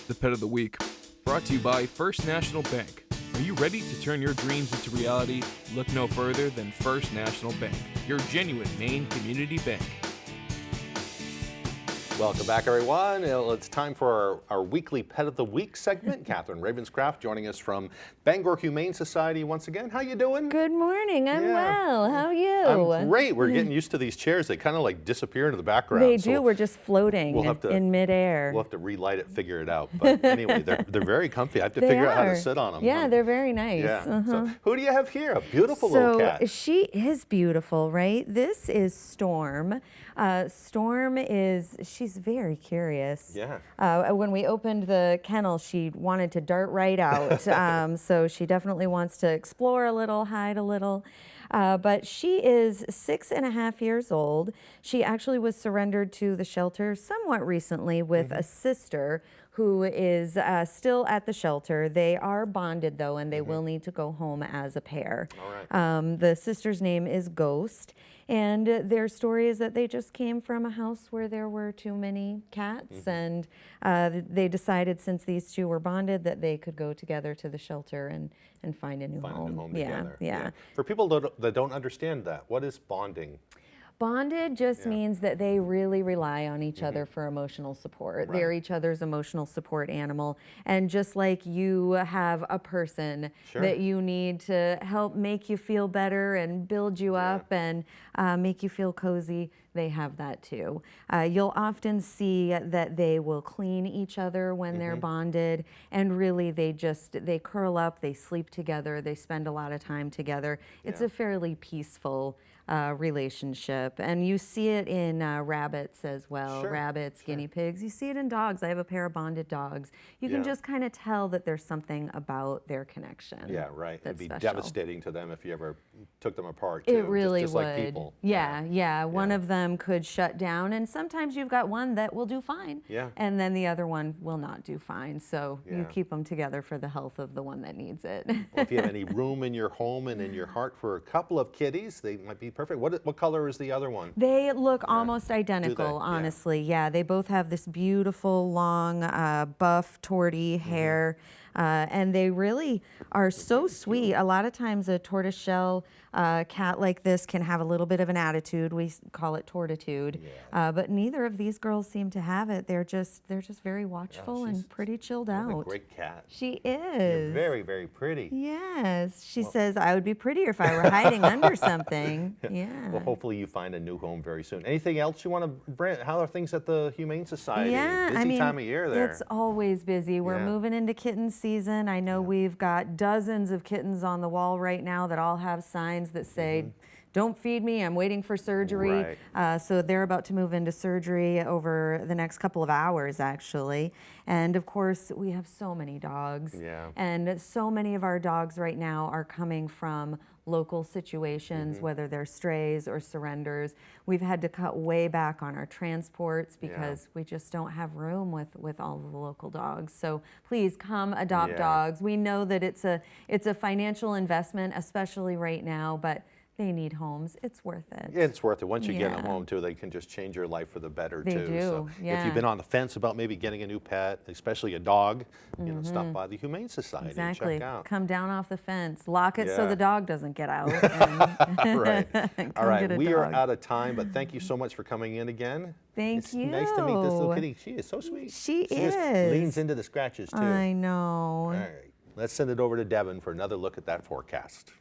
The Pet of the Week, brought to you by First National Bank. Are you ready to turn your dreams into reality? Look no further than First National Bank, your genuine Maine community bank. Welcome back, everyone. It's time for our weekly Pet of the Week segment. Catherine Ravenscraft joining us from Bangor Humane Society once again. How you doing? Good morning. I'm well. How are you? I'm great. We're getting used to these chairs. They kind of like disappear into the background. They do. We're just floating in midair. We'll have to relight it, figure it out. But anyway, they're very comfy. I have to figure out how to sit on them. Yeah, they're very nice. Yeah. So who do you have here? A beautiful little cat. So she is beautiful, right? This is Storm. Storm she's very curious. Yeah. When we opened the kennel, she wanted to dart right out. So she definitely wants to explore a little, hide a little. But she is 6.5 years old. She actually was surrendered to the shelter somewhat recently with a sister who is still at the shelter. They are bonded though, and they will need to go home as a pair. All right. The sister's name is Ghost, and their story is that they just came from a house where there were too many cats, and they decided, since these two were bonded, that they could go together to the shelter and find a new home. Find a new home Yeah, together. yeah. For people that don't understand that, what is bonding? Bonded just means that they really rely on each other for emotional support. Right. They're each other's emotional support animal. And just like you have a person that you need to help make you feel better and build you up and make you feel cozy, they have that too. You'll often see that they will clean each other when they're bonded, and really they curl up, they sleep together, they spend a lot of time together. It's a fairly peaceful relationship, and you see it in rabbits as well. Rabbits, guinea pigs. You see it in dogs. I have a pair of bonded dogs. You can just kind of tell that there's something about their connection. Yeah, right. It'd be special. devastating to them if you ever took them apart too. It really just would. Like people. Yeah. One of them could shut down, and sometimes you've got one that will do fine. Yeah. And then the other one will not do fine. So you keep them together for the health of the one that needs it. Well, if you have any room in your home and in your heart for a couple of kitties, they might be perfect. What color is the other one? They look almost identical, honestly. Yeah, they both have this beautiful, long, buff, torty hair. And they really are so sweet. A lot of times a tortoiseshell cat like this can have a little bit of an attitude. We call it tortitude. But neither of these girls seem to have it. They're just very watchful and pretty chilled out. A great cat. She is. You're very, very pretty. Yes. She says, I would be prettier if I were hiding under something. Yeah. Well, hopefully you find a new home very soon. Anything else you want to bring? How are things at the Humane Society? Yeah, Busy time of year there. It's always busy. We're moving into kitten season. I know we've got dozens of kittens on the wall right now that all have signs that say, don't feed me, I'm waiting for surgery. So they're about to move into surgery over the next couple of hours, actually. And of course, we have so many dogs. And so many of our dogs right now are coming from local situations, whether they're strays or surrenders. We've had to cut way back on our transports because we just don't have room with all of the local dogs. So please come adopt dogs. We know that it's a financial investment, especially right now, but they need homes. It's worth it. Yeah, it's worth it. Once you get them home too, they can just change your life for the better too. They do, So if you've been on the fence about maybe getting a new pet, especially a dog, you know, stop by the Humane Society and check out. Come down off the fence, lock it so the dog doesn't get out. Right. All right, we are out of time, but thank you so much for coming in again. Thank you. Nice to meet this little kitty. She is so sweet. She is. Just leans into the scratches too. I know. All right, let's send it over to Devin for another look at that forecast.